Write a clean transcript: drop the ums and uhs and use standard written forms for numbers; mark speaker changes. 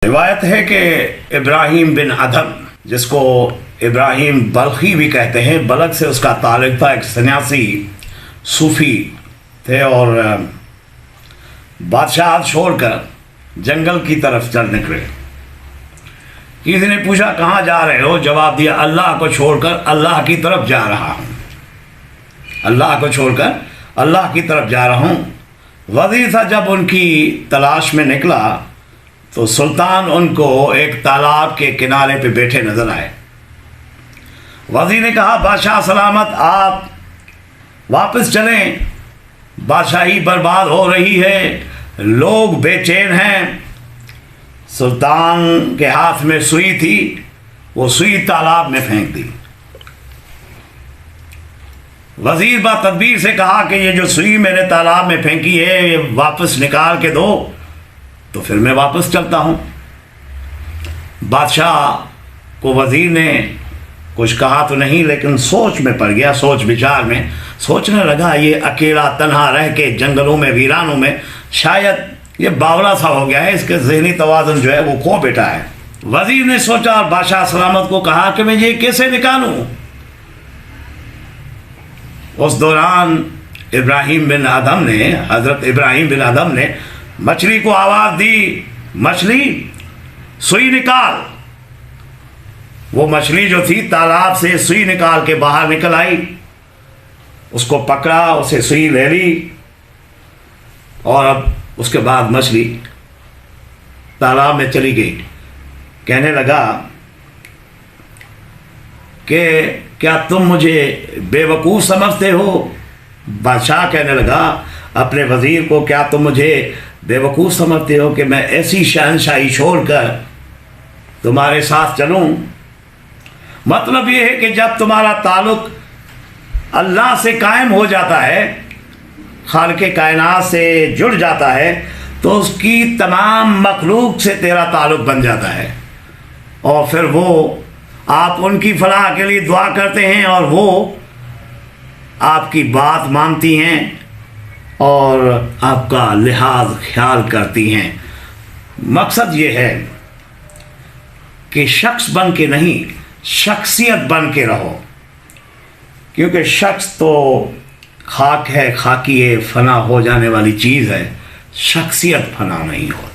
Speaker 1: روایت ہے کہ ابراہیم بن ادھم، جس کو ابراہیم بلخی بھی کہتے ہیں، بلخ سے اس کا تعلق تھا، ایک سنیاسی صوفی تھے اور بادشاہت چھوڑ کر جنگل کی طرف چل نکلے۔ کسی نے پوچھا کہاں جا رہے ہو؟ جواب دیا اللہ کو چھوڑ کر اللہ کی طرف جا رہا ہوں، اللہ کو چھوڑ کر اللہ کی طرف جا رہا ہوں۔ وزیر تھا، جب ان کی تلاش میں نکلا تو سلطان ان کو ایک تالاب کے کنارے پہ بیٹھے نظر آئے۔ وزیر نے کہا بادشاہ سلامت، آپ واپس چلیں، بادشاہی برباد ہو رہی ہے، لوگ بے چین ہیں۔ سلطان کے ہاتھ میں سوئی تھی، وہ سوئی تالاب میں پھینک دی۔ وزیر با تدبیر سے کہا کہ یہ جو سوئی میں نے تالاب میں پھینکی ہے یہ واپس نکال کے دو، تو پھر میں واپس چلتا ہوں۔ بادشاہ کو وزیر نے کچھ کہا تو نہیں، لیکن سوچ میں پڑ گیا، سوچ بچار میں سوچنے لگا یہ اکیلا تنہا رہ کے جنگلوں میں ویرانوں میں شاید یہ باولا سا ہو گیا ہے، اس کے ذہنی توازن جو ہے وہ کھو بیٹھا ہے۔ وزیر نے سوچا اور بادشاہ سلامت کو کہا کہ میں یہ کیسے نکالوں؟ اس دوران ابراہیم بن ادھم نے، حضرت ابراہیم بن ادھم نے مچھلی کو آواز دی، مچھلی سوئی نکال۔ وہ مچھلی جو تھی تالاب سے سوئی نکال کے باہر نکل آئی، اس کو پکڑا، اسے سوئی لے لی اور اب اس کے بعد مچھلی تالاب میں چلی گئی۔ کہنے لگا کہ کیا تم مجھے بے وقوف سمجھتے ہو؟ بادشاہ کہنے لگا اپنے وزیر کو، کیا تم مجھے بے وقوف سمجھتے ہو کہ میں ایسی شہنشاہی چھوڑ کر تمہارے ساتھ چلوں؟ مطلب یہ ہے کہ جب تمہارا تعلق اللہ سے قائم ہو جاتا ہے، خالق کائنات سے جڑ جاتا ہے، تو اس کی تمام مخلوق سے تیرا تعلق بن جاتا ہے، اور پھر وہ آپ ان کی فلاح کے لیے دعا کرتے ہیں اور وہ آپ کی بات مانتی ہیں اور آپ کا لحاظ خیال کرتی ہیں۔ مقصد یہ ہے کہ شخص بن کے نہیں، شخصیت بن کے رہو، کیونکہ شخص تو خاک ہے، خاکی ہے، فنا ہو جانے والی چیز ہے، شخصیت فنا نہیں ہوتی۔